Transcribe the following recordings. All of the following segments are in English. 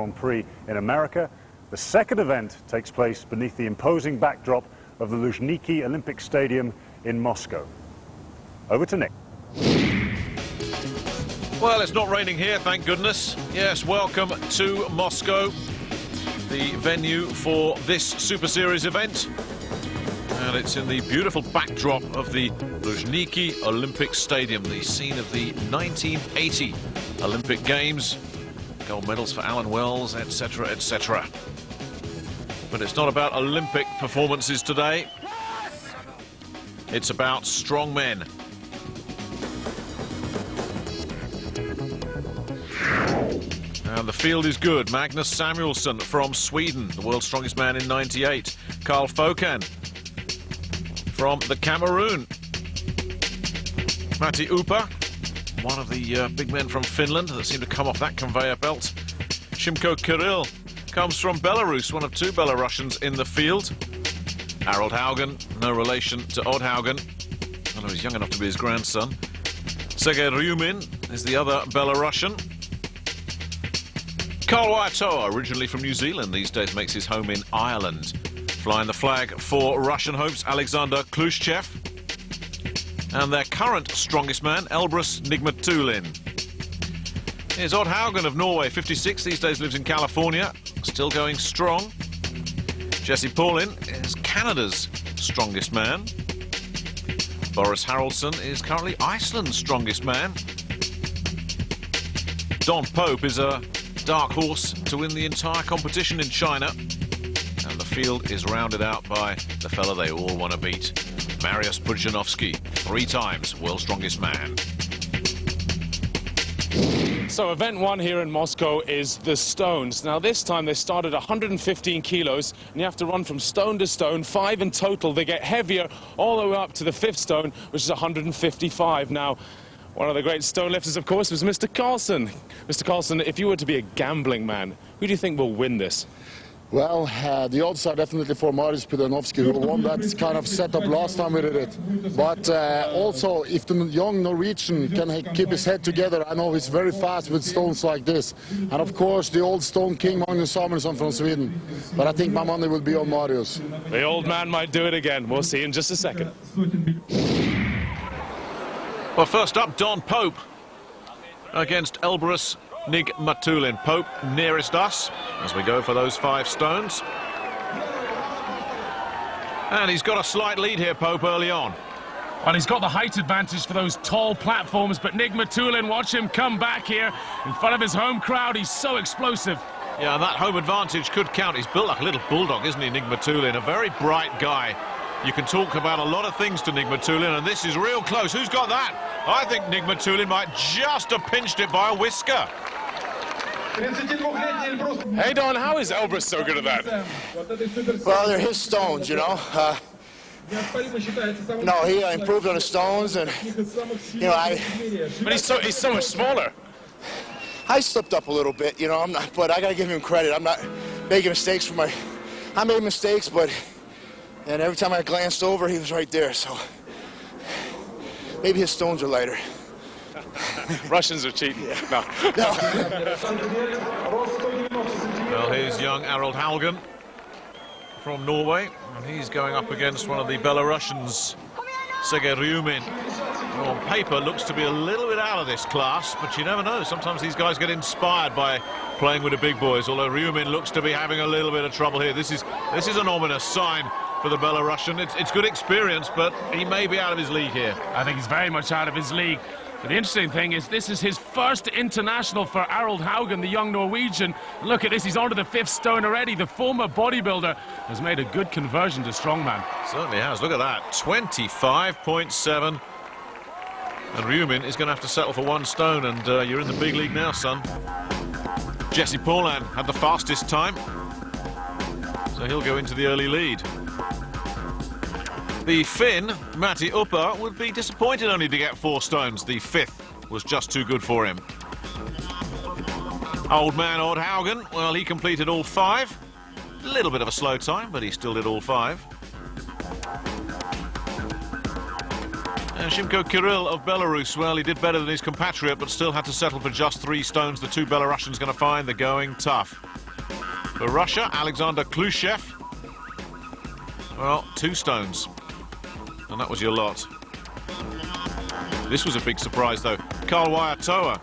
Grand Prix in America. The second event takes place beneath the imposing backdrop of the Luzhniki Olympic Stadium in Moscow. Over to Nick. Well, it's not raining here, thank goodness. Yes, welcome to Moscow, the venue for this Super Series event. And it's in the beautiful backdrop of the Luzhniki Olympic Stadium, the scene of the 1980 Olympic Games. Gold medals for Alan Wells, etc., etc. But it's not about Olympic performances today. It's about strongmen. And the field is good. Magnus Samuelsson from Sweden, the world's strongest man in '98. Carl Fokan from the Cameroon. Matti Upa, one of the big men from Finland that seem to come off that conveyor belt. Shimko Kirill comes from Belarus, one of two Belarusians in the field. Harold Haugen, no relation to Odd Haugen, although he's young enough to be his grandson. Sergei Ryumin is the other Belarusian. Karl Waiatoa, originally from New Zealand, these days makes his home in Ireland. Flying the flag for Russian hopes, Alexander Khrushchev. And their current strongest man, Elbrus Nigmatulin. Here's Odd Haugen of Norway, 56, these days lives in California, still going strong. Jesse Paulin is Canada's strongest man. Boris Haraldsson is currently Iceland's strongest man. Don Pope is a dark horse to win the entire competition in China. And the field is rounded out by the fella they all want to beat, Mariusz Pudzianowski, 3 times world's strongest man. So event 1 here in Moscow is the stones. Now this time they start at 115 kilos and you have to run from stone to stone, 5 in total. They get heavier all the way up to the 5th stone, which is 155. Now, one of the great stone lifters, of course, was Mr. Carlson. Mr. Carlson, if you were to be a gambling man, who do you think will win this? Well, the odds are definitely for Mariusz Pudzianowski, who won that kind of setup last time we did it. But also, if the young Norwegian can keep his head together, I know he's very fast with stones like this. And of course, the old stone king, Magnus Samuelsson from Sweden. But I think my money will be on Mariusz. The old man might do it again. We'll see in just a second. Well, first up, Don Pope against Elbrus Nigmatulin. Pope nearest us as we go for those 5 stones. And he's got a slight lead here, Pope, early on. Well, he's got the height advantage for those tall platforms, but Nigmatulin, watch him come back here in front of his home crowd. He's so explosive. Yeah, and that home advantage could count. He's built like a little bulldog, isn't he, Nigmatulin? A very bright guy. You can talk about a lot of things to Nigmatulin, and this is real close. Who's got that? I think Nigmatulin might just have pinched it by a whisker. Hey, Don, how is Elbrus so good at that? Well, they're his stones, you know. No, he improved on the stones, and, you know, But he's so much smaller. I slipped up a little bit, you know, but I got to give him credit. I'm not making mistakes I made mistakes, but... And every time I glanced over, he was right there, so maybe his stones are lighter. Russians are cheating. Yeah. No. Well, here's young Harold Haugen from Norway, and he's going up against one of the Belarusians, Sergei Ryumin, who on paper looks to be a little bit out of this class, but you never know. Sometimes these guys get inspired by playing with the big boys, although Ryumin looks to be having a little bit of trouble here. This is an ominous sign for the Belarusian. It's good experience, but he may be out of his league here. I think he's very much out of his league. But the interesting thing is this is his first international for Harold Haugen, the young Norwegian. Look at this, he's onto the 5th stone already. The former bodybuilder has made a good conversion to strongman. Certainly has. Look at that, 25.7. And Ryumin is going to have to settle for 1 stone, and you're in the big league now, son. Jesse Paulin had the fastest time, so he'll go into the early lead. The Finn, Matti Upa, would be disappointed only to get 4 stones. The 5th was just too good for him. Old man Odd Haugen, well, he completed all 5. A little bit of a slow time, but he still did all 5. Shimko Kirill of Belarus, well, he did better than his compatriot, but still had to settle for just 3 stones. The 2 Belarusians going to find the going tough. For Russia, Alexander Khrushchev, well, 2 stones. And that was your lot. This was a big surprise, though. Karl Waiatoa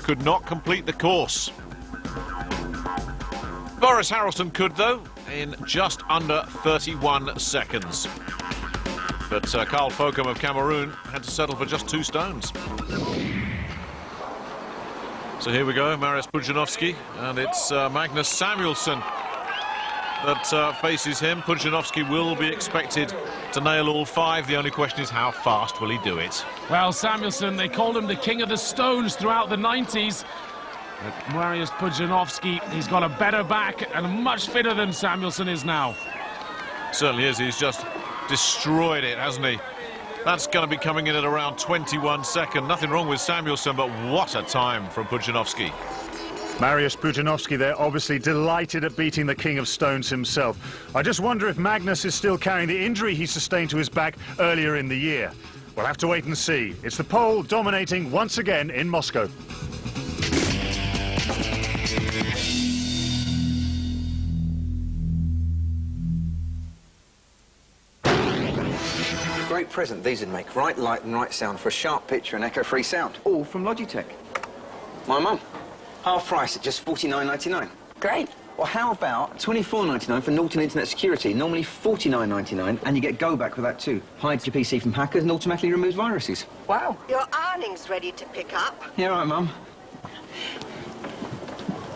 could not complete the course. Boris Harrelson could, though, in just under 31 seconds. But Carl Fokum of Cameroon had to settle for just 2 stones. So here we go, Mariusz Pudzianowski, and it's Magnus Samuelsson that faces him. Pudzianowski will be expected to nail all 5. The only question is how fast will he do it? Well, Samuelsson, they called him the king of the stones throughout the 90s. But Mariusz Pudzianowski, he's got a better back and much fitter than Samuelsson is now. Certainly is. He's just destroyed it, hasn't he? That's going to be coming in at around 21 seconds. Nothing wrong with Samuelsson, but what a time from Pudzianowski. Mariusz Pudzianowski there, obviously delighted at beating the King of Stones himself. I just wonder if Magnus is still carrying the injury he sustained to his back earlier in the year. We'll have to wait and see. It's the pole dominating once again in Moscow. Great present these would make. Right light and right sound for a sharp picture and echo-free sound. All from Logitech. My mum. Half price at just $49.99. Great. Well, how about $24.99 for Norton Internet Security? Normally $49.99, and you get Go Back with that too. Hides your PC from hackers and automatically removes viruses. Wow. Your ironing's ready to pick up. Yeah, right, Mum.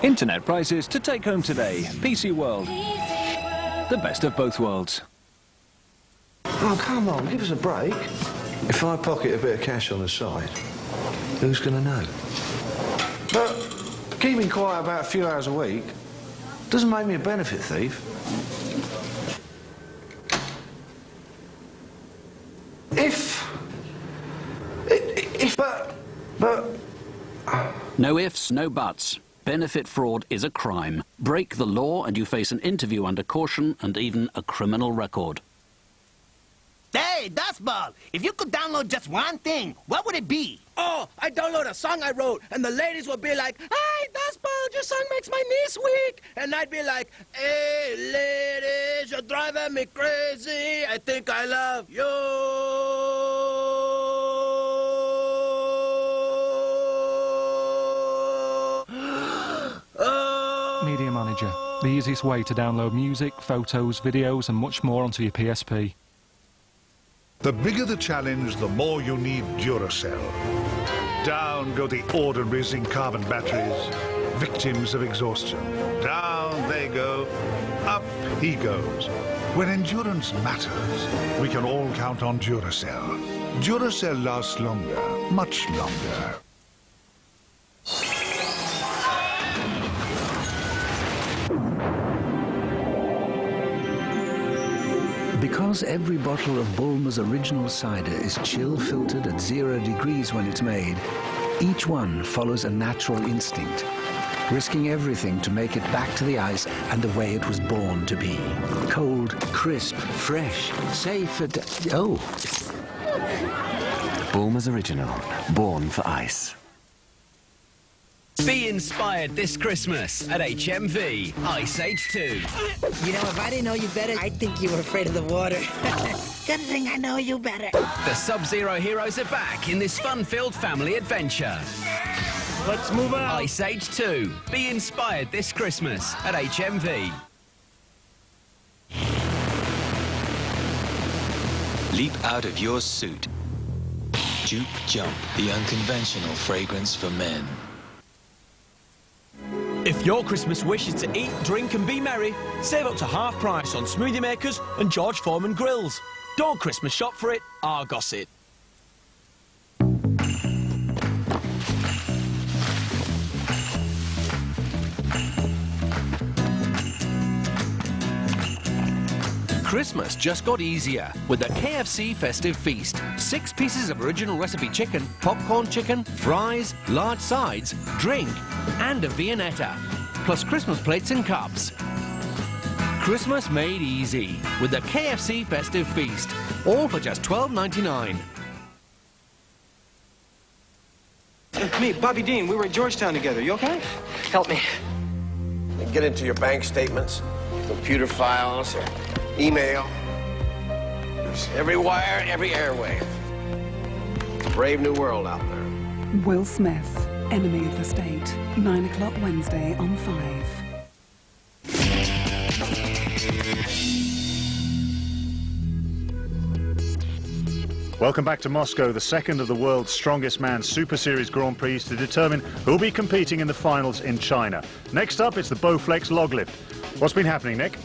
Internet prices to take home today. PC World. The best of both worlds. Oh, come on, give us a break. If I pocket a bit of cash on the side, who's going to know? But keeping quiet about a few hours a week doesn't make me a benefit thief. But... No ifs, no buts. Benefit fraud is a crime. Break the law and you face an interview under caution and even a criminal record. Hey, Dustball, if you could download just one thing, what would it be? Oh, I'd download a song I wrote, and the ladies would be like, "Hey, Dustball, your song makes my knees weak." And I'd be like, "Hey, ladies, you're driving me crazy. I think I love you." Media Manager, the easiest way to download music, photos, videos and much more onto your PSP. The bigger the challenge, the more you need Duracell. Down go the ordinaries in carbon batteries, victims of exhaustion. Down they go, up he goes. When endurance matters, we can all count on Duracell. Duracell lasts longer, much longer. Because every bottle of Bulmer's original cider is chill filtered at 0 degrees when it's made, each one follows a natural instinct, risking everything to make it back to the ice and the way it was born to be. Cold, crisp, fresh, safe and... oh. Bulmer's Original, born for ice. Be inspired this Christmas at HMV Ice Age 2. You know, if I didn't know you better, I'd think you were afraid of the water. Good thing I know you better. The Sub-Zero heroes are back in this fun-filled family adventure. Let's move out. Ice Age 2. Be inspired this Christmas at HMV. Leap out of your suit. Juke Jump, the unconventional fragrance for men. If your Christmas wish is to eat, drink and be merry, save up to half price on smoothie makers and George Foreman grills. Don't Christmas shop for it, Argos it. Christmas just got easier with the KFC Festive Feast. 6 pieces of original recipe chicken, popcorn chicken, fries, large sides, drink, and a Viennetta. Plus Christmas plates and cups. Christmas made easy with the KFC Festive Feast. All for just $12.99. Me, Bobby Dean, we were at Georgetown together. You okay? Help me. Get into your bank statements, computer files, email. There's every wire, every airwave. Brave new world out there. Will Smith, Enemy of the State. 9 o'clock Wednesday on 5. Welcome back to Moscow, the second of the world's strongest man Super Series Grand Prix to determine who'll be competing in the finals in China. Next up, it's the Bowflex log lift. What's been happening, Nick?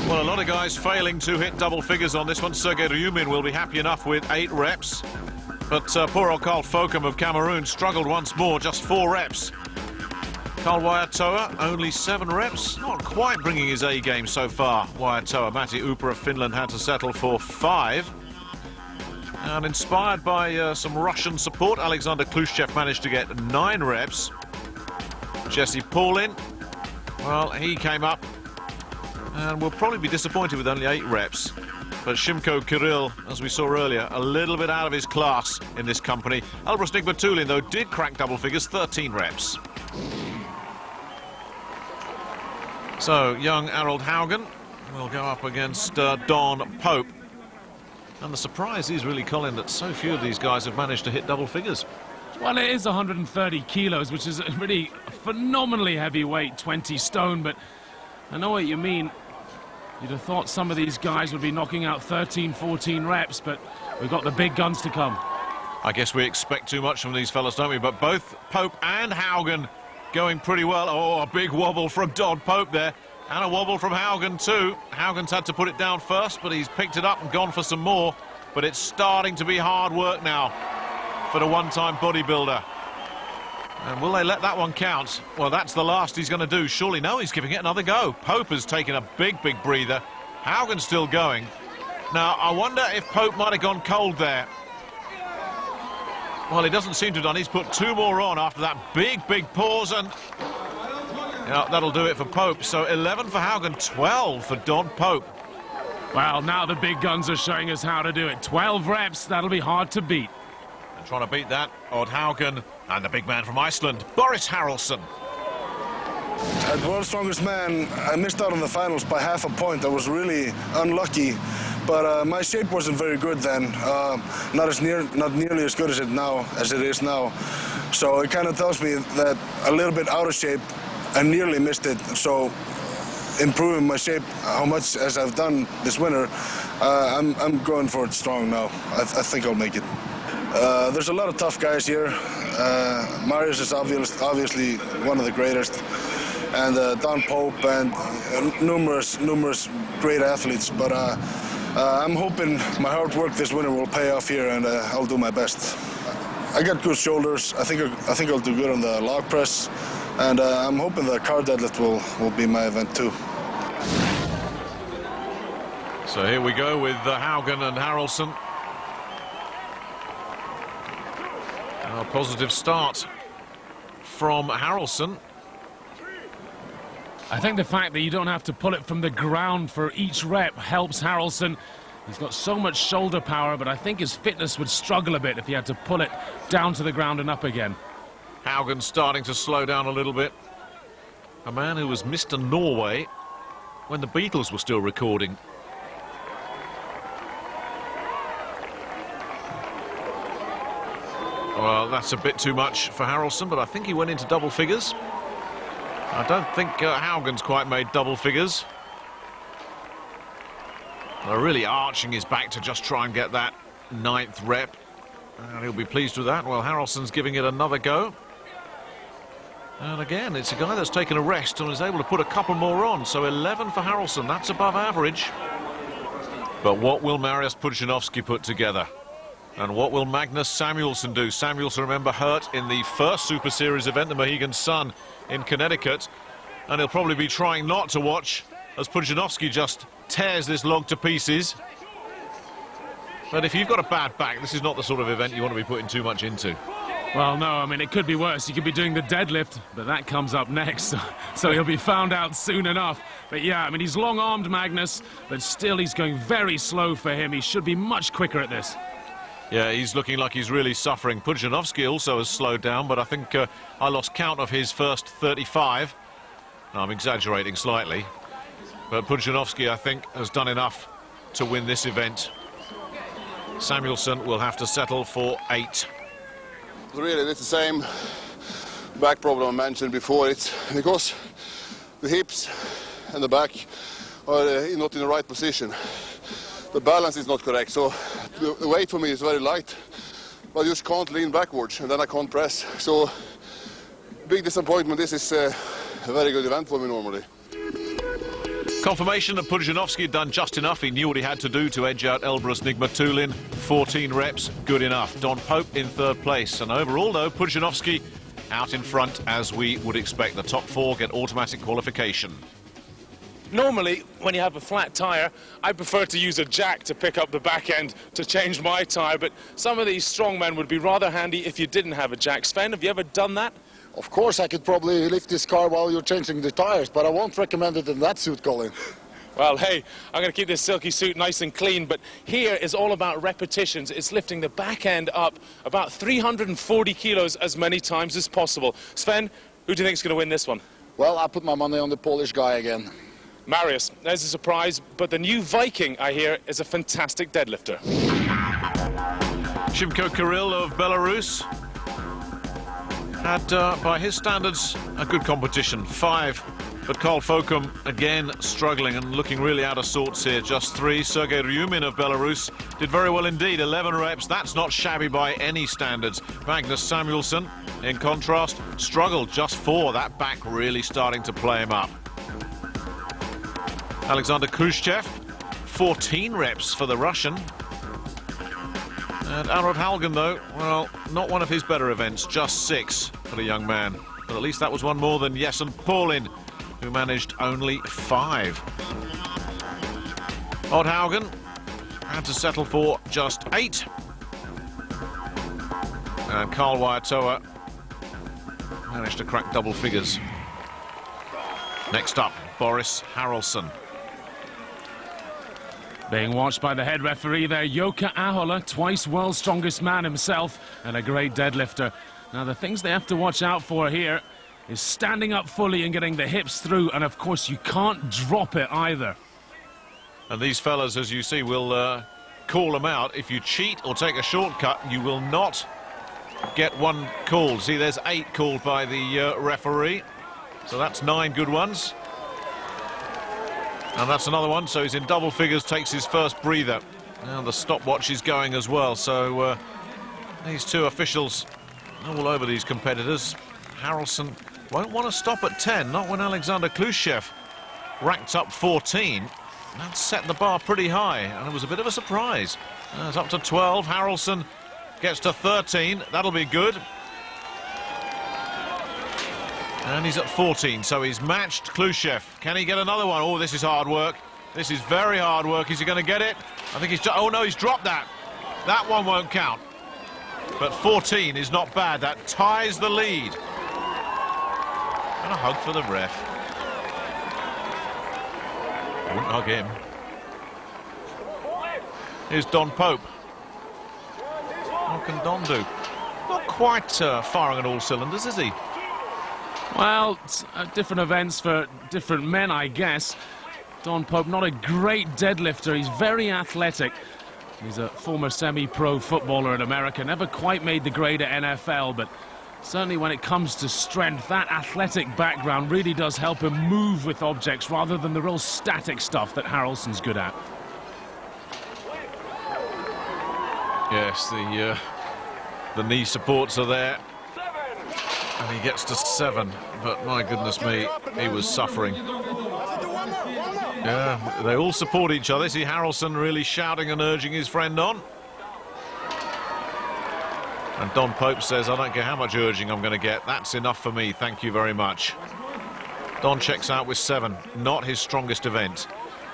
Well, a lot of guys failing to hit double figures on this one. Sergei Ryumin will be happy enough with 8 reps. But poor old Carl Fokum of Cameroon struggled once more, just 4 reps. Carl Wayatoa, only 7 reps. Not quite bringing his A game so far. Wayatoa, Matti Upa of Finland had to settle for 5. And inspired by some Russian support, Alexander Khrushchev managed to get 9 reps. Jesse Paulin, well, he came up and will probably be disappointed with only 8 reps. But Shimko Kirill, as we saw earlier, a little bit out of his class in this company. Elbrus Nigmatulin, though, did crack double figures, 13 reps. So, young Harold Haugen will go up against Don Pope. And the surprise is really, Colin, that so few of these guys have managed to hit double figures. Well, it is 130 kilos, which is a really phenomenally heavy weight, 20 stone, but I know what you mean. You'd have thought some of these guys would be knocking out 13, 14 reps, but we've got the big guns to come. I guess we expect too much from these fellas, don't we? But both Pope and Haugen going pretty well. Oh, a big wobble from Don Pope there. And a wobble from Haugen too. Haugen's had to put it down first, but he's picked it up and gone for some more. But it's starting to be hard work now for the one-time bodybuilder. And will they let that one count? Well, that's the last he's going to do. Surely no, he's giving it another go. Pope has taken a big breather. Haugen's still going. Now, I wonder if Pope might have gone cold there. Well, he doesn't seem to have done. He's put 2 more on after that big pause, and yeah, that'll do it for Pope. So 11 for Haugen, 12 for Don Pope. Well, now the big guns are showing us how to do it. 12 reps, that'll be hard to beat. And trying to beat that, Odd Haugen and the big man from Iceland, Boris Haraldsson. At World's Strongest Man, I missed out on the finals by half a point. I was really unlucky, but my shape wasn't very good then. Not nearly as good as it is now. So it kind of tells me that a little bit out of shape. I nearly missed it, so improving my shape how much as I've done this winter, I'm going for it strong now. I think I'll make it. There's a lot of tough guys here. Marius is obviously one of the greatest, and Don Pope and numerous great athletes. But I'm hoping my hard work this winter will pay off here, and I'll do my best. I got good shoulders. I think I'll do good on the log press. And I'm hoping the car deadlift will be my event too. So here we go with Haugen and Haraldsson. A positive start from Haraldsson. I think the fact that you don't have to pull it from the ground for each rep helps Haraldsson. He's got so much shoulder power, but I think his fitness would struggle a bit if he had to pull it down to the ground and up again. Haugen starting to slow down a little bit. A man who was Mr. Norway when the Beatles were still recording. Well, that's a bit too much for Haraldsson, but I think he went into double figures. I don't think Haugen's quite made double figures. They're really arching his back to just try and get that 9th rep. And he'll be pleased with that. Well, Haraldsson's giving it another go. And again, it's a guy that's taken a rest and is able to put a couple more on. So 11 for Haraldsson, that's above average. But what will Mariusz Pudzianowski put together? And what will Magnus Samuelsson do? Samuelsson, remember, hurt in the first Super Series event, the Mohegan Sun in Connecticut. And he'll probably be trying not to watch as Pudzianowski just tears this log to pieces. But if you've got a bad back, this is not the sort of event you want to be putting too much into. Well, no, I mean, it could be worse. He could be doing the deadlift, but that comes up next, so he'll be found out soon enough. But yeah, I mean, he's long-armed, Magnus, but still he's going very slow for him. He should be much quicker at this. Yeah, he's looking like he's really suffering. Pudzianowski also has slowed down, but I think I lost count of his first 35. No, I'm exaggerating slightly. But Pudzianowski, I think, has done enough to win this event. Samuelsson will have to settle for 8. Really, it's the same back problem I mentioned before. It's because the hips and the back are not in the right position. The balance is not correct, so the weight for me is very light. But I just can't lean backwards, and then I can't press. So, big disappointment. This is a very good event for me normally. Confirmation that Pudzianowski had done just enough. He knew what he had to do to edge out Elbrus Nigmatulin. 14 reps, good enough. Don Pope in 3rd place. And overall, though, Pudzianowski out in front, as we would expect. The top 4 get automatic qualification. Normally, when you have a flat tyre, I prefer to use a jack to pick up the back end to change my tyre, but some of these strongmen would be rather handy if you didn't have a jack. Sven, have you ever done that? Of course, I could probably lift this car while you're changing the tyres, but I won't recommend it in that suit, Colin. Well, hey, I'm going to keep this silky suit nice and clean, but here is all about repetitions. It's lifting the back end up about 340 kilos as many times as possible. Sven, who do you think is going to win this one? Well, I put my money on the Polish guy again. Marius, there's a surprise, but the new Viking, I hear, is a fantastic deadlifter. Shimko Kirill of Belarus had, by his standards, a good competition. 5, but Karl Fokum again struggling and looking really out of sorts here. Just 3. Sergei Ryumin of Belarus did very well indeed. 11 reps. That's not shabby by any standards. Magnus Samuelsson, in contrast, struggled. Just 4. That back really starting to play him up. Alexander Khrushchev, 14 reps for the Russian. And Arnold Halgan, though, well, not one of his better events, just 6 for the young man. But at least that was one more than Jessen Paulin, who managed only 5. Odd Haugen had to settle for just 8. And Karl Waiatoa managed to crack double figures. Next up, Boris Haraldsson. Being watched by the head referee there, Jukka Ahola, twice world's strongest man himself, and a great deadlifter. Now, the things they have to watch out for here is standing up fully and getting the hips through, and of course, you can't drop it either. And these fellas, as you see, will call them out. If you cheat or take a shortcut, you will not get one called. See, there's 8 called by the referee, so that's 9 good ones. And that's another one, so he's in double figures, takes his first breather. And the stopwatch is going as well, so these 2 officials all over these competitors. Haraldsson won't want to stop at 10, not when Alexander Khrushchev racked up 14. That set the bar pretty high, and it was a bit of a surprise. It's up to 12, Haraldsson gets to 13, that'll be good. And he's at 14, so he's matched Khrushchev. Can he get another one? Oh, this is hard work. This is very hard work. Is he going to get it? I think he's... Oh, no, he's dropped that. That one won't count. But 14 is not bad. That ties the lead. And a hug for the ref. I wouldn't hug him. Here's Don Pope. What can Don do? Not quite firing on all cylinders, is he? Well, different events for different men, I guess. Don Pope, not a great deadlifter. He's very athletic. He's a former semi-pro footballer in America. Never quite made the grade at NFL, but certainly when it comes to strength, that athletic background really does help him move with objects rather than the real static stuff that Haraldsson's good at. Yes, the knee supports are there. And he gets to 7, but my goodness me, he was suffering. Yeah, they all support each other. See Haraldsson really shouting and urging his friend on. And Don Pope says, I don't care how much urging I'm going to get. That's enough for me, thank you very much. Don checks out with 7, not his strongest event.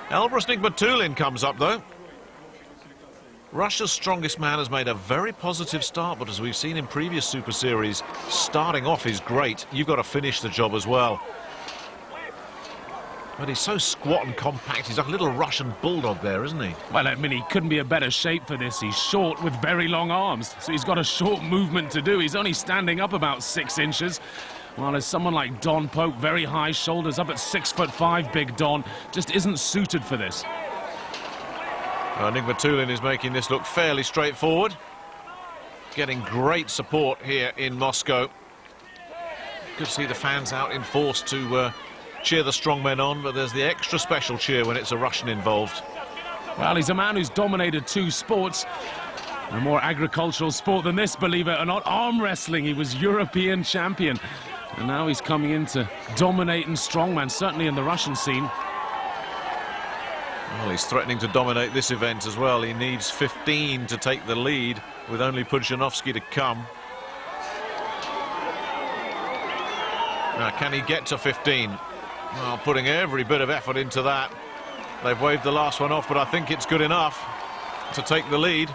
Elbrus Nigmatulin comes up, though. Russia's strongest man has made a very positive start, but as we've seen in previous Super Series, starting off is great. You've got to finish the job as well. But he's so squat and compact. He's like a little Russian bulldog there, isn't he? Well, I mean, he couldn't be in better shape for this. He's short with very long arms, so he's got a short movement to do. He's only standing up about 6 inches. While there's someone like Don Pope, very high shoulders, up at 6'5", big Don, just isn't suited for this. Nigmatulin is making this look fairly straightforward. Getting great support here in Moscow. Good to see the fans out in force to cheer the strongmen on, but there's the extra special cheer when it's a Russian involved. Well, he's a man who's dominated 2 sports. A more agricultural sport than this, believe it or not, arm wrestling. He was European champion. And now he's coming in to dominate in strongman, certainly in the Russian scene. Well, he's threatening to dominate this event as well. He needs 15 to take the lead, with only Pudzianowski to come. Now, can he get to 15? Well, putting every bit of effort into that. They've waved the last one off, but I think it's good enough to take the lead.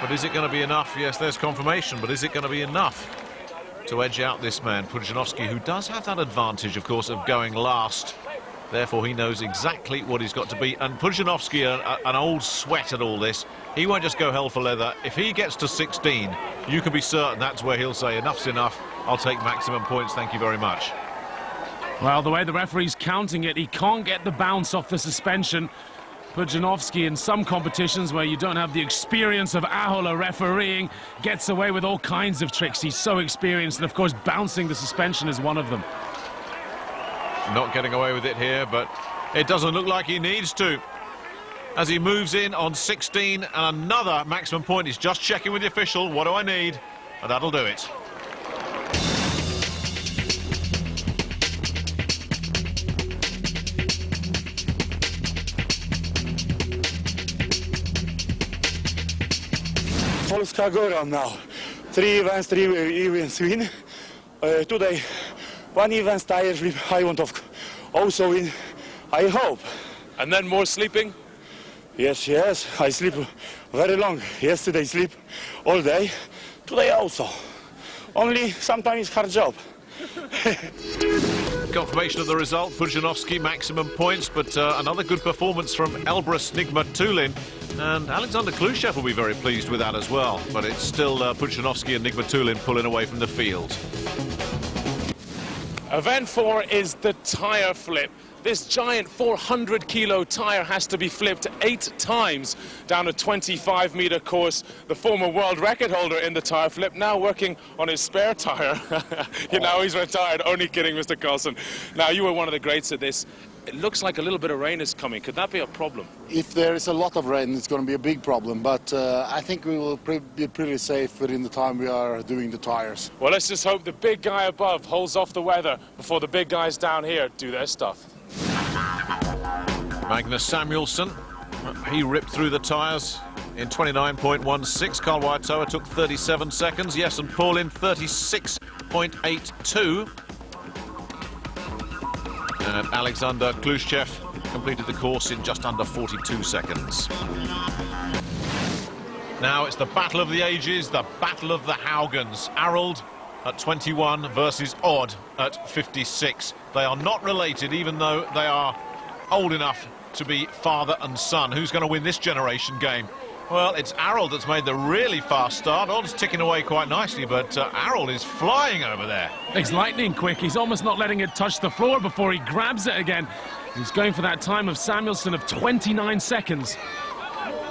But is it going to be enough? Yes, there's confirmation, but is it going to be enough to edge out this man, Pudzianowski, who does have that advantage, of course, of going last. Therefore, he knows exactly what he's got to be. And Pudzianowski, an old sweat at all this, he won't just go hell for leather. If he gets to 16, you can be certain that's where he'll say, enough's enough, I'll take maximum points, thank you very much. Well, the way the referee's counting it, he can't get the bounce off the suspension. Pudzianowski, in some competitions where you don't have the experience of Ahola refereeing, gets away with all kinds of tricks. He's so experienced, and of course bouncing the suspension is one of them. Not getting away with it here, but it doesn't look like he needs to. As he moves in on 16 and another maximum point, he's just checking with the official, what do I need? And that'll do it. Polska Gora now. 3 events, 3 events win. Today, 1 event tire slip. I want to also win. I hope. And then more sleeping? Yes, yes. I sleep very long. Yesterday sleep all day. Today also. Only sometimes it's hard job. Confirmation of the result, Pudzianowski maximum points, but another good performance from Elbrus Nigmatulin, and Alexander Khrushchev will be very pleased with that as well, but it's still Pudzianowski and Nigmatulin pulling away from the field. Event 4 is the tyre flip. This giant 400-kilo tyre has to be flipped 8 times down a 25-meter course. The former world record holder in the tyre flip now working on his spare tyre. Now he's retired. Only kidding, Mr. Carlson. Now, you were one of the greats at this. It looks like a little bit of rain is coming. Could that be a problem? If there is a lot of rain, it's going to be a big problem. But I think we will be pretty safe within the time we are doing the tires. Well, let's just hope the big guy above holds off the weather before the big guys down here do their stuff. Magnus Samuelsson, he ripped through the tyres in 29.16. Karl Wojtyła took 37 seconds. Yes, and Paulin 36.82. And Alexander Khrushchev completed the course in just under 42 seconds. Now it's the battle of the ages, the battle of the Haugens. Harold at 21 versus Odd at 56. They are not related, even though they are old enough to be father and son. Who's going to win this generation game? Well, it's Harold that's made the really fast start. Odd's ticking away quite nicely, but Harold is flying over there. He's lightning quick. He's almost not letting it touch the floor before he grabs it again. He's going for that time of Samuelsson of 29 seconds.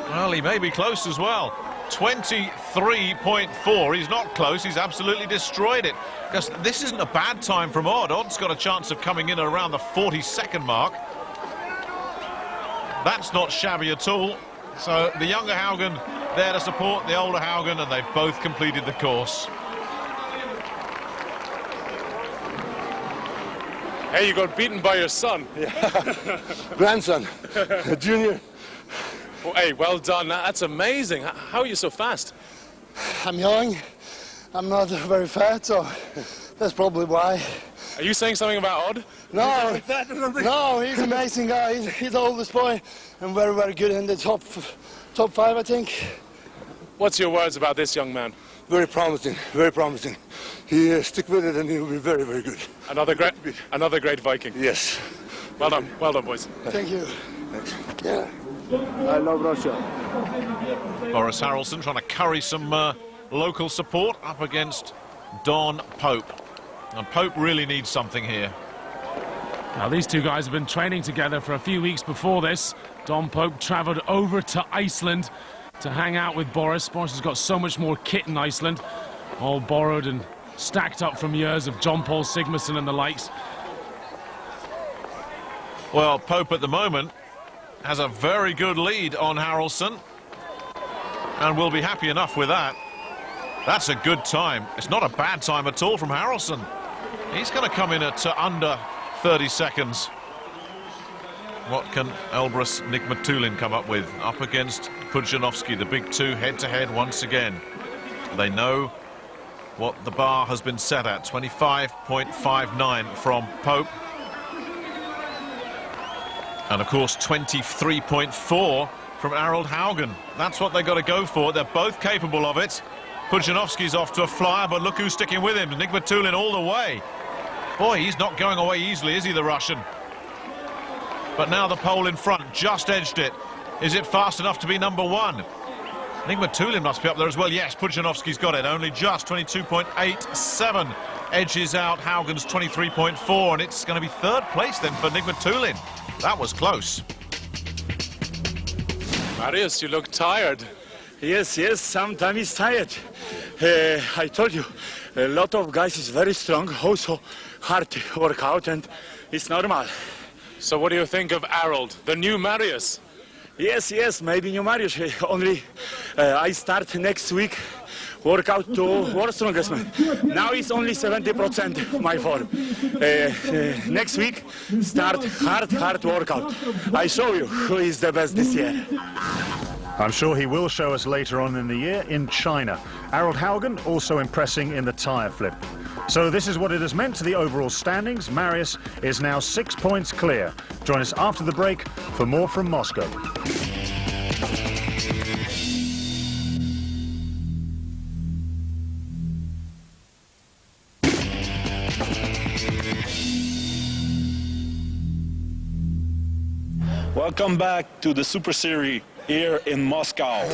Well, he may be close as well. 23.4. He's not close. He's absolutely destroyed it. Because this isn't a bad time from Odd. Odd's got a chance of coming in at around the 40-second mark. That's not shabby at all. So the younger Haugen there to support the older Haugen, and they've both completed the course. Hey, you got beaten by your son. Yeah. Grandson, junior. Oh, hey, well done. That's amazing. How are you so fast? I'm young. I'm not very fat, so that's probably why. Are you saying something about Odd? No, no, he's an amazing guy. He's the oldest boy and very, very good in the top 5, I think. What's your words about this young man? Very promising, very promising. he stick with it and he'll be very, very good. Another great Viking. Yes. Well done, boys. Thank you. Thanks. Yeah. I love Russia. Boris Harrelson trying to curry some local support up against Don Pope. And Pope really needs something here. Now, these two guys have been training together for a few weeks before this. Don Pope travelled over to Iceland to hang out with Boris. Boris has got so much more kit in Iceland, all borrowed and stacked up from years of John Paul Sigmarsson and the likes. Well, Pope at the moment has a very good lead on Harrelson, and will be happy enough with that. That's a good time. It's not a bad time at all from Harrelson. He's going to come in at under 30 seconds. What can Elbrus Nigmatulin come up with up against Pudzianowski, the big two head-to-head once again? They know what the bar has been set at, 25.59 from Pope. And, of course, 23.4 from Harold Haugen. That's what they've got to go for. They're both capable of it. Pudzianowski's off to a flyer, but look who's sticking with him. Nigmatulin all the way. Boy, he's not going away easily, is he, the Russian? But now the Pole in front, just edged it. Is it fast enough to be number one? Nigmatulin must be up there as well. Yes, Pudzianowski's got it. Only just 22.87 edges out Haugen's 23.4, and it's going to be third place then for Nigmatulin. That was close. Marius, you look tired. Yes, sometimes it's tired. I told you, a lot of guys is very strong, also hard to work out, and it's normal. So what do you think of Harold, the new Marius? Yes, maybe new Marius. Only I start next week work out to World Strongest Man. Now it's only 70% my form. Next week, start hard workout. I show you who is the best this year. I'm sure he will show us later on in the year in China. Harold Haugen also impressing in the tyre flip. So this is what it has meant to the overall standings. Marius is now 6 points clear. Join us after the break for more from Moscow. Welcome back to the Super Series here in Moscow.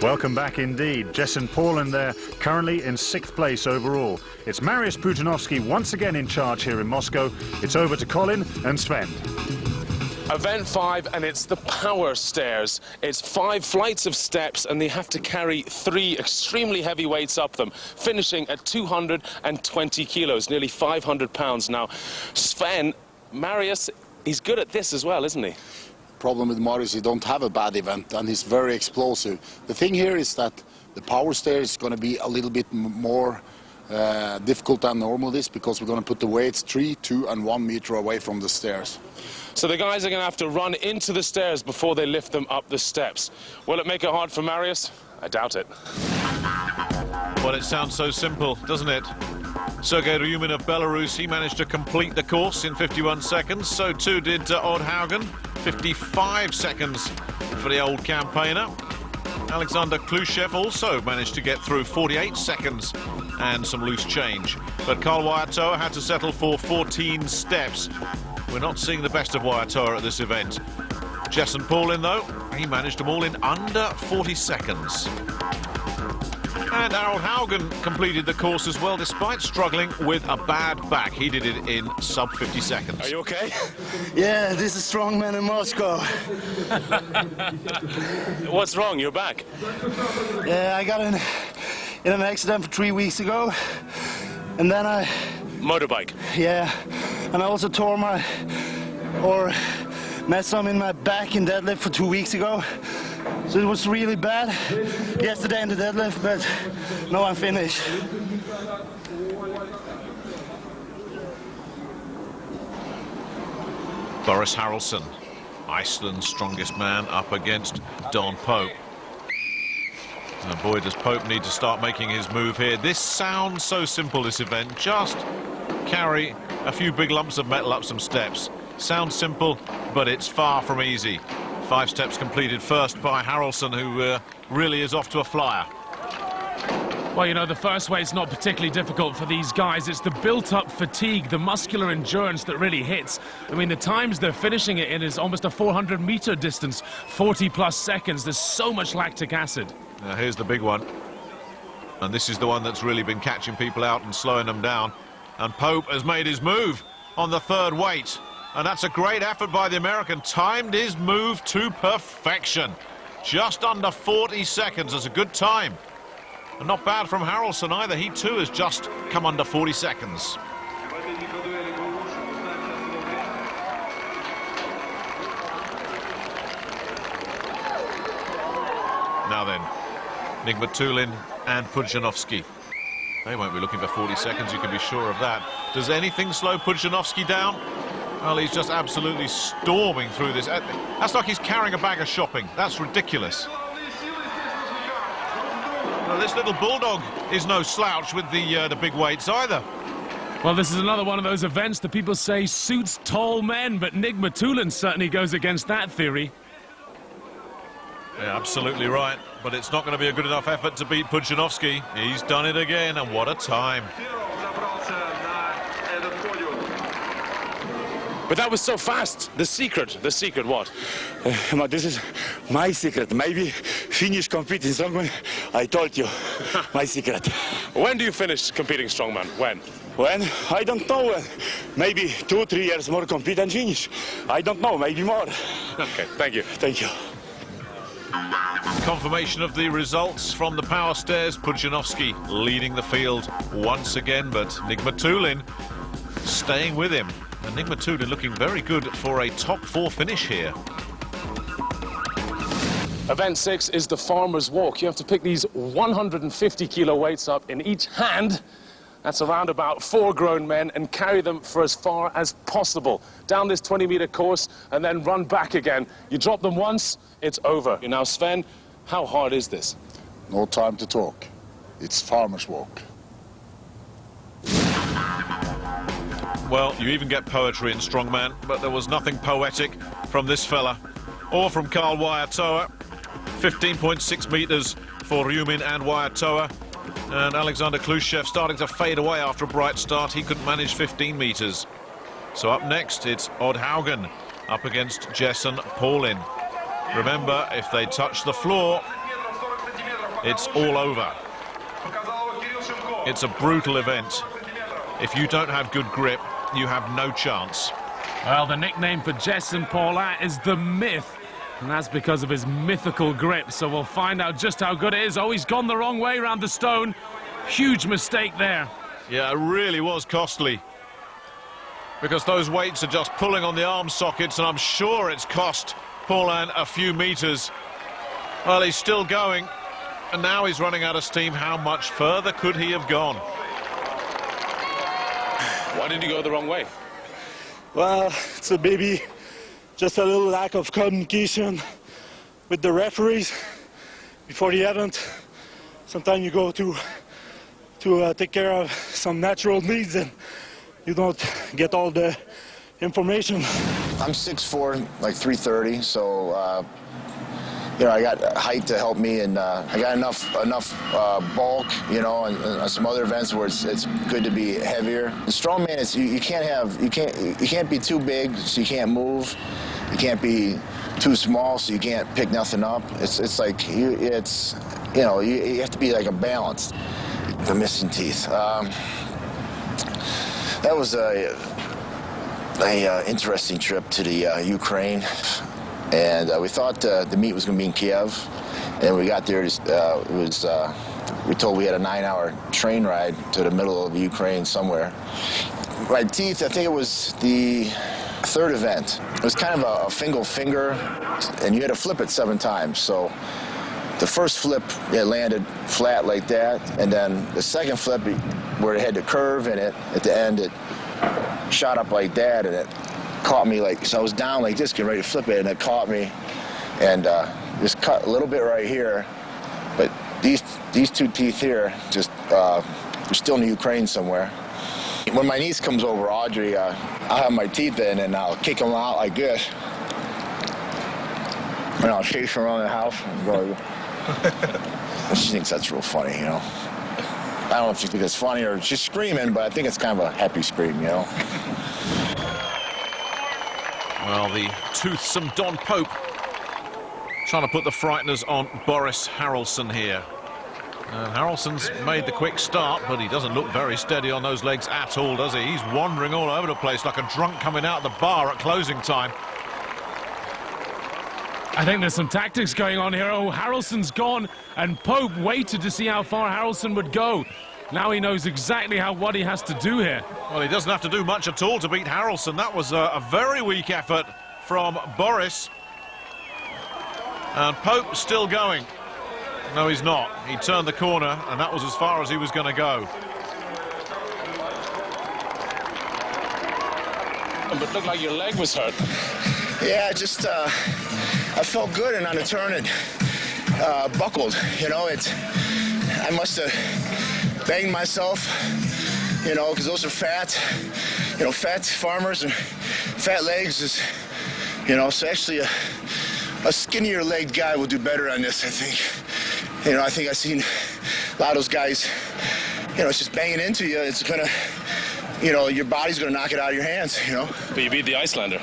Welcome back indeed. Jess and Paulin there, currently in 6th place overall. It's Marius Pudzianowski once again in charge here in Moscow. It's over to Colin and Sven. Event 5, and it's the power stairs. It's 5 flights of steps, and they have to carry 3 extremely heavy weights up them, finishing at 220 kilos, nearly 500 pounds. Now, Sven, Marius, he's good at this as well, isn't he? Problem with Marius, he don't have a bad event, and he's very explosive. The thing here is that the power stair is going to be a little bit more difficult than normal this, because we're going to put the weights 3, 2 and 1 meter away from the stairs. So the guys are going to have to run into the stairs before they lift them up the steps. Will it make it hard for Marius? I doubt it. Well, it sounds so simple, doesn't it? Sergei Ryumin of Belarus, he managed to complete the course in 51 seconds. So too did Odd Haugen. 55 seconds for the old campaigner. Alexander Khrushchev also managed to get through 48 seconds and some loose change. But Karl Wojtyła had to settle for 14 steps. We're not seeing the best of Wojtyła at this event. Jason Paulin, though, he managed them all in under 40 seconds. And Harold Haugen completed the course as well, despite struggling with a bad back. He did it in sub 50 seconds. Are you okay? Yeah, this is Strongman in Moscow. What's wrong? Your back? Yeah, I got in an accident 3 weeks ago, and then I... Motorbike? Yeah, and I also tore messed some in my back in deadlift for 2 weeks ago. So it was really bad yesterday in the deadlift, but now I'm finished. Boris Harrelson, Iceland's strongest man, up against Don Pope. And boy, does Pope need to start making his move here. This sounds so simple, this event. Just carry a few big lumps of metal up some steps. Sounds simple, but it's far from easy. 5 steps completed first by Harrelson, who really is off to a flyer. Well, you know, the first weight's not particularly difficult for these guys. It's the built-up fatigue, the muscular endurance that really hits. I mean, the times they're finishing it in is almost a 400-meter distance, 40-plus seconds. There's so much lactic acid. Now, here's the big one. And this is the one that's really been catching people out and slowing them down. And Pope has made his move on the third weight. And that's a great effort by the American. Timed his move to perfection. Just under 40 seconds. That's a good time. And not bad from Harrelson either. He too has just come under 40 seconds. Now then, Nigmatulin and Pudzianowski. They won't be looking for 40 seconds, you can be sure of that. Does anything slow Pudzianowski down? Well, he's just absolutely storming through this. That's like he's carrying a bag of shopping. That's ridiculous. Well, this little bulldog is no slouch with the big weights either. Well, this is another one of those events that people say suits tall men, but Nigmatulin certainly goes against that theory. Yeah, absolutely right. But it's not going to be a good enough effort to beat Pudzianowski. He's done it again, and what a time. But that was so fast. The secret what? This is my secret. Maybe finish competing strongman. I told you, my secret. When do you finish competing strongman? When? When? I don't know when. Maybe 2-3 years more compete and finish. I don't know, maybe more. Okay, thank you. Thank you. Confirmation of the results from the power stairs. Pudzianowski leading the field once again, but Nigmatulin staying with him. And Nigmatulin looking very good for a top 4 finish here. Event 6 is the farmer's walk. You have to pick these 150-kilo weights up in each hand. That's around about 4 grown men, and carry them for as far as possible down this 20-meter course and then run back again. You drop them once, it's over. Now, Sven, how hard is this? No time to talk. It's farmer's walk. Well, you even get poetry in Strongman, but there was nothing poetic from this fella or from Karl Waiatoa. 15.6 meters for Ryumin and Waiatoa. And Alexander Khrushchev starting to fade away after a bright start. He couldn't manage 15 meters. So up next, it's Odd Haugen up against Jason Paulin. Remember, if they touch the floor, it's all over. It's a brutal event. If you don't have good grip, you have no chance. Well, the nickname for Jason Paulin is the Myth. And that's because of his mythical grip. So we'll find out just how good it is. Oh, he's gone the wrong way around the stone. Huge mistake there. Yeah, it really was costly. Because those weights are just pulling on the arm sockets, and I'm sure it's cost Paulin a few meters. Well, he's still going, and now he's running out of steam. How much further could he have gone? Why did he go the wrong way? Well, it's maybe just a little lack of communication with the referees before the event. Sometimes you go to take care of some natural needs and you don't get all the information. I'm 6'4", like 330, so you know, I got height to help me, and I got enough bulk, you know, and some other events where it's good to be heavier. The strongman is you can't be too big, so you can't move. You can't be too small, so you can't pick nothing up. It's like you have to be like a balance. The missing teeth. That was a interesting trip to the Ukraine. And we thought the meet was going to be in Kiev. And we got there, we told we had a 9-hour train ride to the middle of Ukraine somewhere. My teeth, I think it was the third event. It was kind of a single finger, and you had to flip it 7 times. So the first flip, it landed flat like that. And then the second flip, where it had the curve in it, at the end, it shot up like that, and it caught me like, so I was down like this, getting ready to flip it, and it caught me, and just cut a little bit right here. But these 2 teeth here, just they're still in the Ukraine somewhere. When my niece comes over, Audrey, I'll have my teeth in, and I'll kick them out like this, and I'll chase her around the house and go. She thinks that's real funny, you know. don't know if you think it's funny or she's screaming, but I think it's kind of a happy scream, you know. Well, the toothsome Don Pope trying to put the frighteners on Boris Harrelson here. Harrelson's made the quick start, but he doesn't look very steady on those legs at all, does he? He's wandering all over the place like a drunk coming out of the bar at closing time. I think there's some tactics going on here. Oh, Harrelson's gone, and Pope waited to see how far Harrelson would go. Now he knows exactly what he has to do here. Well, he doesn't have to do much at all to beat Harrelson. That was a very weak effort from Boris. And Pope still going. No, he's not. He turned the corner, and that was as far as he was going to go. But looked like your leg was hurt. Yeah, just I felt good, and on the turn it buckled. You know, I must have banged myself. You know, because those are fat. You know, fat farmers and fat legs is. You know, so actually a skinnier legged guy will do better on this, I think. You know, I think I've seen a lot of those guys, you know, it's just banging into you. It's gonna, you know, your body's gonna knock it out of your hands, you know. But you beat the Icelander.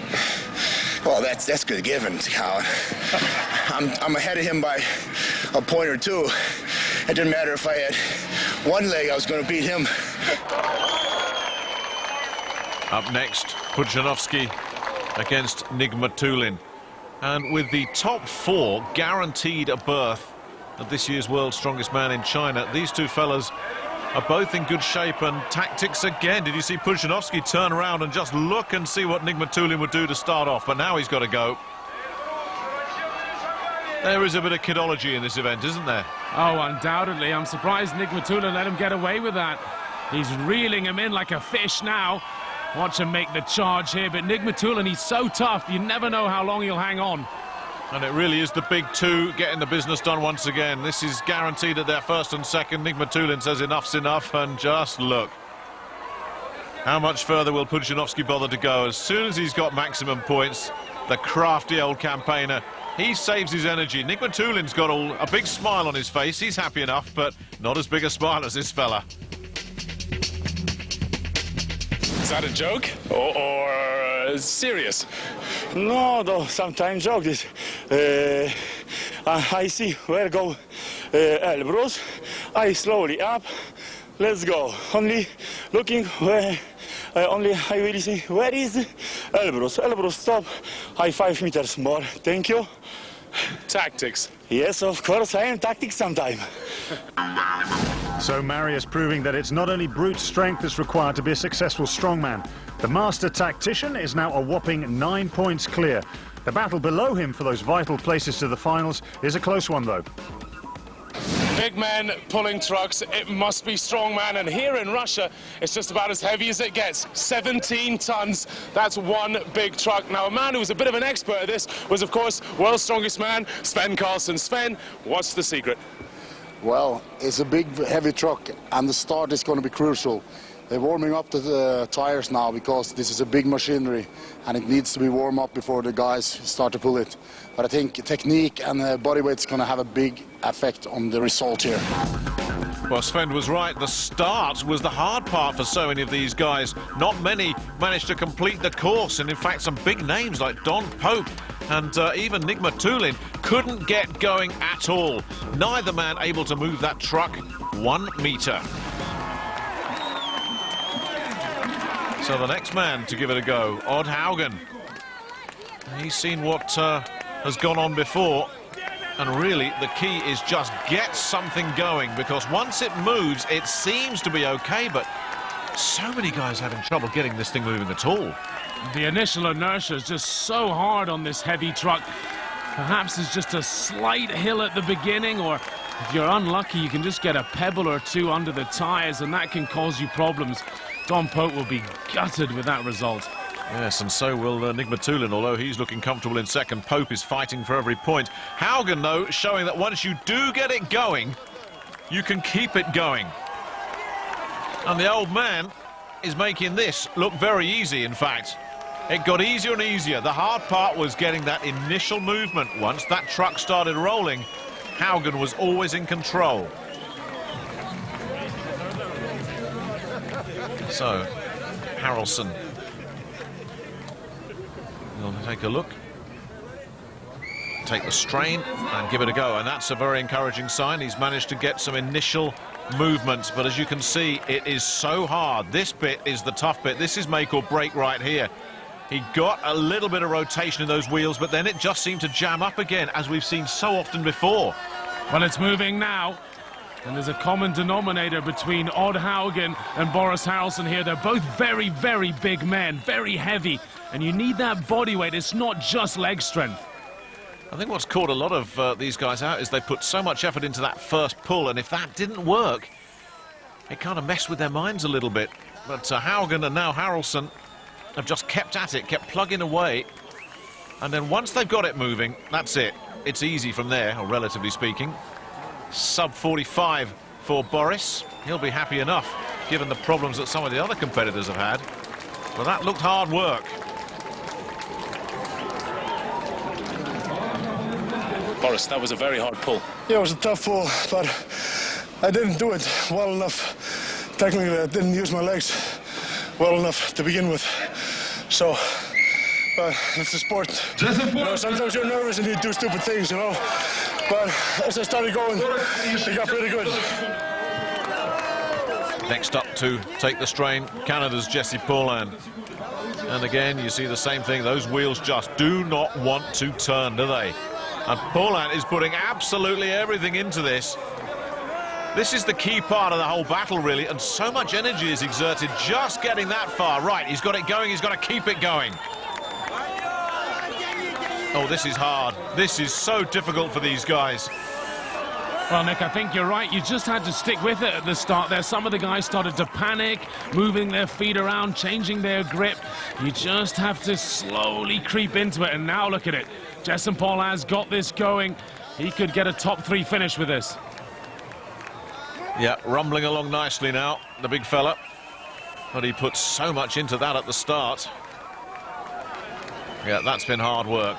Well, that's good given, Colin. I'm ahead of him by a point or two. It didn't matter if I had one leg, I was gonna beat him. Up next, Pudzianowski against Nigmatulin. And with the top four guaranteed a berth at this year's World's Strongest Man in China, these two fellas are both in good shape. And tactics again. Did you see Pudzianowski turn around and just look and see what Nigmatulin would do to start off? But now he's got to go. There is a bit of kidology in this event, isn't there? Oh, undoubtedly. I'm surprised Nigmatulin let him get away with that. He's reeling him in like a fish now. Watch him make the charge here, but Nigmatulin, he's so tough, you never know how long he'll hang on. And it really is the big two getting the business done once again. This is guaranteed at their first and second. Nigmatulin says enough's enough, and just look. How much further will Pudzianowski bother to go? As soon as he's got maximum points, the crafty old campaigner, he saves his energy. Nigmatulin's got a big smile on his face. He's happy enough, but not as big a smile as this fella. Is that a joke or serious? No, though, sometimes joke this. I see where go elbows. I slowly up. Let's go. Only looking where. Only I will see where is elbows. Elbows stop. I 5 meters more. Thank you. Tactics. Yes, of course, I am tactics sometime. So Marius proving that it's not only brute strength that's required to be a successful strongman. The master tactician is now a whopping 9 points clear. The battle below him for those vital places to the finals is a close one, though. Big men pulling trucks, it must be strongman, and here in Russia it's just about as heavy as it gets. 17 tons, that's one big truck. Now a man who was a bit of an expert at this was of course world's strongest man, Sven Carlson. Sven, what's the secret? Well, it's a big heavy truck and the start is going to be crucial. They're warming up the tires now because this is a big machinery and it needs to be warmed up before the guys start to pull it. But I think technique and body weight is going to have a big effect on the result here. Well, Sven was right. The start was the hard part for so many of these guys. Not many managed to complete the course, and in fact some big names like Don Pope and even Nigmatulin couldn't get going at all. Neither man able to move that truck 1 meter. So the next man to give it a go, Odd Haugen. He's seen what has gone on before, and really the key is just get something going, because once it moves it seems to be okay, but so many guys having trouble getting this thing moving at all. The initial inertia is just so hard on this heavy truck. Perhaps there's just a slight hill at the beginning, or if you're unlucky you can just get a pebble or two under the tires and that can cause you problems. Don Pope will be gutted with that result. Yes, and so will Nigmatulin, although he's looking comfortable in second. Pope is fighting for every point. Haugen, though, showing that once you do get it going, you can keep it going. And the old man is making this look very easy, in fact. It got easier and easier. The hard part was getting that initial movement. Once that truck started rolling, Haugen was always in control. So, Harrelson will take a look, take the strain and give it a go, and that's a very encouraging sign. He's managed to get some initial movements, but as you can see, it is so hard. This bit is the tough bit. This is make or break right here. He got a little bit of rotation in those wheels, but then it just seemed to jam up again, as we've seen so often before. Well, it's moving now. And there's a common denominator between Odd Haugen and Boris Harrelson here. They're both very, very big men, very heavy. And you need that body weight. It's not just leg strength. I think what's caught a lot of these guys out is they put so much effort into that first pull, and if that didn't work, it kind of messed with their minds a little bit. But Haugen and now Harrelson have just kept at it, kept plugging away. And then once they've got it moving, that's it. It's easy from there, or relatively speaking. Sub 45 for Boris. He'll be happy enough, given the problems that some of the other competitors have had. But that looked hard work. Boris, that was a very hard pull. Yeah, it was a tough pull, but I didn't do it well enough. Technically, I didn't use my legs well enough to begin with. So, it's a sport. You know, sometimes you're nervous and you do stupid things, you know. But as I started going, it got pretty good. Next up to take the strain, Canada's Jesse Paulhan. And again, you see the same thing. Those wheels just do not want to turn, do they? And Paulhan is putting absolutely everything into this. This is the key part of the whole battle, really, and so much energy is exerted just getting that far. Right, he's got it going, he's got to keep it going. Oh, this is hard. This is so difficult for these guys. Well, Nick, I think you're right. You just had to stick with it at the start there. Some of the guys started to panic, moving their feet around, changing their grip. You just have to slowly creep into it. And now look at it. Jesse Paulhan's got this going. He could get a top 3 finish with this. Yeah, rumbling along nicely now, the big fella. But he put so much into that at the start. Yeah, that's been hard work.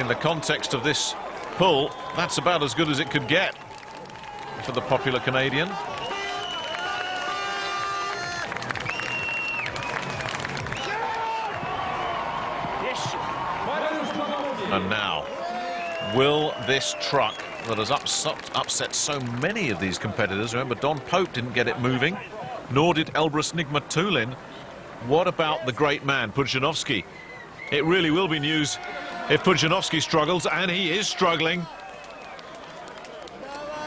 In the context of this pull, that's about as good as it could get for the popular Canadian. And now, will this truck that has upset so many of these competitors, remember Don Pope didn't get it moving, nor did Elbrus Nigmatulin. What about the great man, Pudzianowski? It really will be news if Pudzianowski struggles, and he is struggling.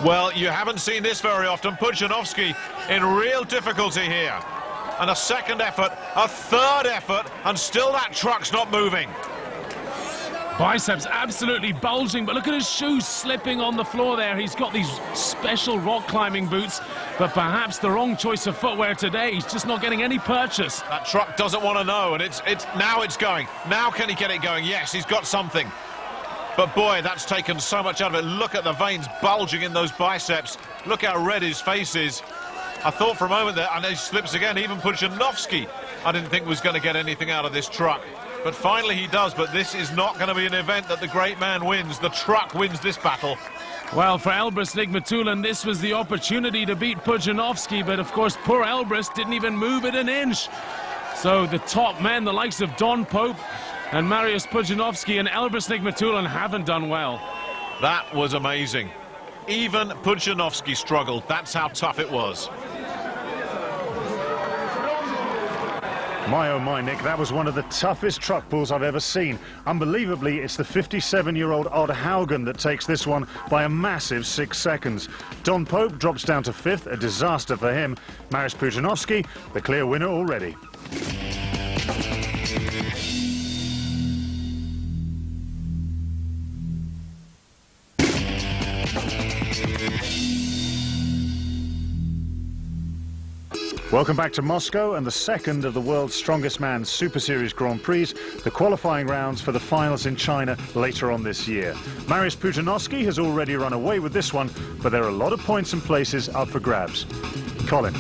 Well, you haven't seen this very often. Pudzianowski in real difficulty here. And a second effort, a third effort, and still that truck's not moving. Biceps absolutely bulging, but look at his shoes slipping on the floor there. He's got these special rock climbing boots, but perhaps the wrong choice of footwear today. He's just not getting any purchase. That truck doesn't want to know, and now it's going. Now can he get it going? Yes, he's got something. But boy, that's taken so much out of it. Look at the veins bulging in those biceps. Look how red his face is. I thought for a moment there, and he slips again. Even Pudzianowski, I didn't think was going to get anything out of this truck. But finally he does, but this is not going to be an event that the great man wins. The truck wins this battle. Well, for Elbrus Nigmatulin, this was the opportunity to beat Pudzianowski, but of course poor Elbrus didn't even move it an inch. So the top men, the likes of Don Pope and Mariusz Pudzianowski and Elbrus Nigmatulin haven't done well. That was amazing. Even Pudzianowski struggled. That's how tough it was. My oh my, Nick, that was one of the toughest truck pulls I've ever seen. Unbelievably, it's the 57-year-old Odd Haugen that takes this one by a massive 6 seconds. Don Pope drops down to 5th, a disaster for him. Mariusz Pudzianowski, the clear winner already. Welcome back to Moscow and the second of the world's strongest man Super Series Grand Prix, the qualifying rounds for the finals in China later on this year. Mariusz Pudzianowski has already run away with this one, but there are a lot of points and places up for grabs. Colin.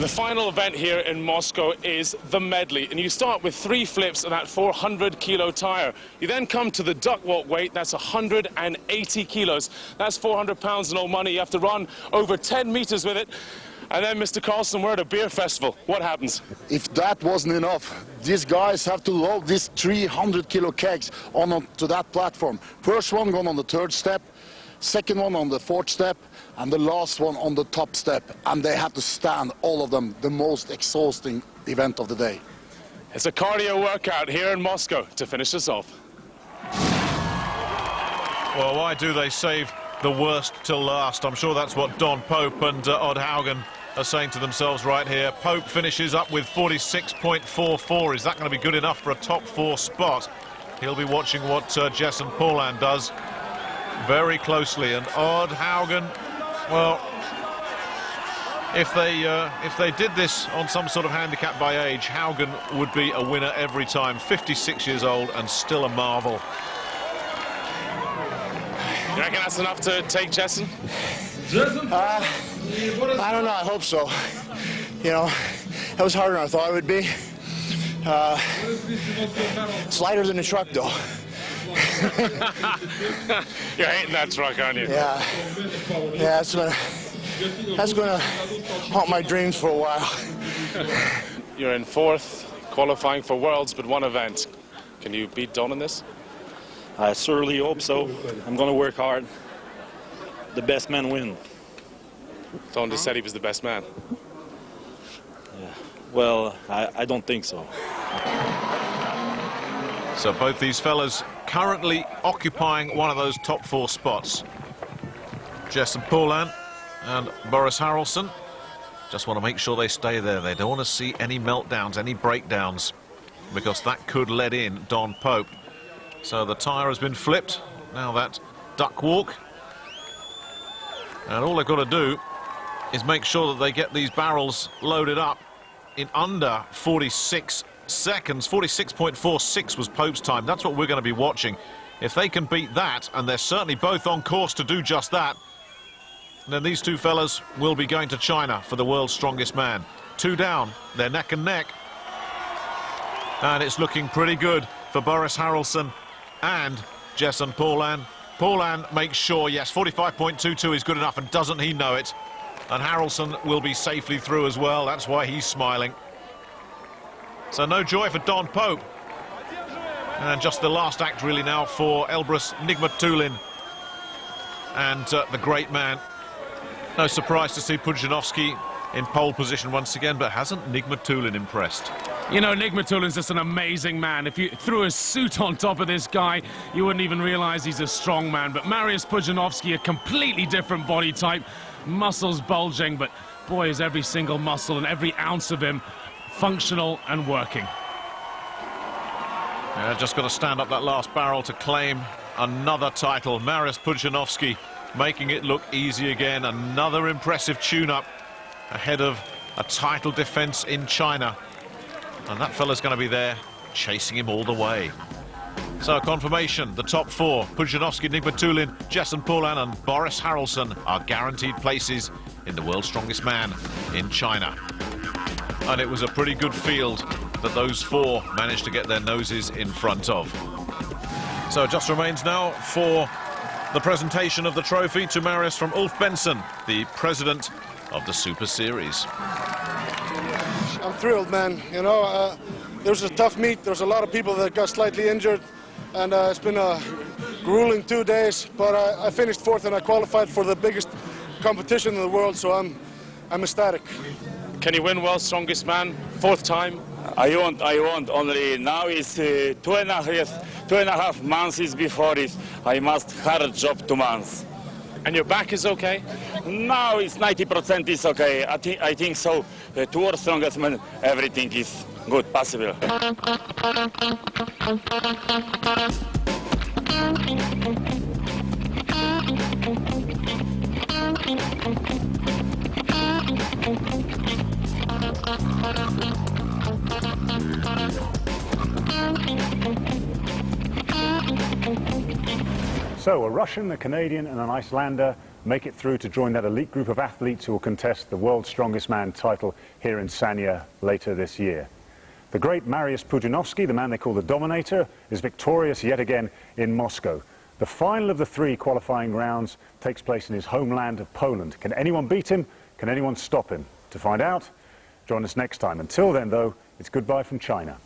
The final event here in Moscow is the medley, and you start with 3 flips and that 400-kilo tire. You then come to the duck walk weight, that's 180 kilos. That's 400 pounds and no money. You have to run over 10 meters with it. And then, Mr. Carlson, we're at a beer festival. What happens? If that wasn't enough, these guys have to load these 300-kilo kegs onto that platform. First one going on the 3rd step, second one on the 4th step, and the last one on the top step. And they have to stand, all of them, the most exhausting event of the day. It's a cardio workout here in Moscow to finish us off. Well, why do they save the worst till last? I'm sure that's what Don Pope and Odd Haugen are saying to themselves right here. Pope finishes up with 46.44. Is that going to be good enough for a top 4 spot? He'll be watching what Jason Paulan does very closely. And Odd Haugen, well, if they did this on some sort of handicap by age, Haugen would be a winner every time. 56 years old and still a marvel. You reckon that's enough to take Jessen? I don't know, I hope so. You know, that was harder than I thought it would be. It's lighter than the truck, though. You're hating that truck, aren't you? Yeah. Yeah, that's gonna haunt my dreams for a while. You're in 4th, qualifying for Worlds, but 1 event. Can you beat Don in this? I certainly hope so. I'm going to work hard. The best man win. Don just said he was the best man. Yeah. Well, I don't think so. So both these fellas currently occupying one of those top 4 spots. Jason Paulan and Boris Harrelson just want to make sure they stay there. They don't want to see any meltdowns, any breakdowns, because that could let in Don Pope. So the tyre has been flipped. Now that duck walk. And all they've got to do is make sure that they get these barrels loaded up in under 46 seconds. 46.46 was Pope's time. That's what we're going to be watching. If they can beat that, and they're certainly both on course to do just that, then these 2 fellas will be going to China for the world's strongest man. 2 down, they're neck and neck. And it's looking pretty good for Boris Harrelson and Jason Paulan. Paulan makes sure, yes, 45.22 is good enough, and doesn't he know it? And Harrelson will be safely through as well. That's why he's smiling. So no joy for Don Pope. And just the last act really now for Elbrus Nigmatulin and the great man. No surprise to see Pudzianowski in pole position once again, but hasn't Nigmatulin impressed? You know, Nigmatulin's just an amazing man. If you threw a suit on top of this guy, you wouldn't even realize he's a strong man. But Mariusz Pudzianowski, a completely different body type, muscles bulging, but boy, is every single muscle and every ounce of him functional and working. Yeah, just got to stand up that last barrel to claim another title. Mariusz Pudzianowski making it look easy again. Another impressive tune-up ahead of a title defense in China. And that fella's going to be there chasing him all the way. So confirmation, the top 4, Pudzianowski, Nigmatulin, Jason Paulan and Boris Harrelson are guaranteed places in the world's strongest man in China. And it was a pretty good field that those 4 managed to get their noses in front of. So it just remains now for the presentation of the trophy to Marius from Ulf Benson, the president of the Super Series. I'm thrilled, man. You know, there was a tough meet. There's a lot of people that got slightly injured, and it's been a grueling 2 days. But I finished 4th, and I qualified for the biggest competition in the world. So I'm ecstatic. Can you win World's Strongest Man 4th time? I want. Only now is 2.5 months before it. I must hard job 2 months. And your back is okay? Now it's 90% is okay. I think so. Towards strongest man, everything is good, possible. So a Russian, a Canadian and an Icelander make it through to join that elite group of athletes who will contest the World's Strongest Man title here in Sanya later this year. The great Mariusz Pudzianowski, the man they call the Dominator, is victorious yet again in Moscow. The final of the 3 qualifying rounds takes place in his homeland of Poland. Can anyone beat him? Can anyone stop him? To find out, join us next time. Until then, though, it's goodbye from China.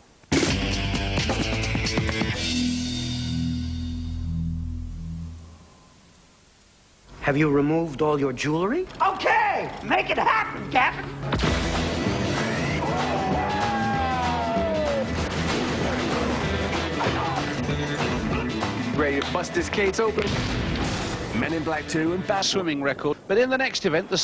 Have you removed all your jewelry? Okay, make it happen, Captain. Ready to bust this case open? Men in Black 2 and bad swimming record. But in the next event, the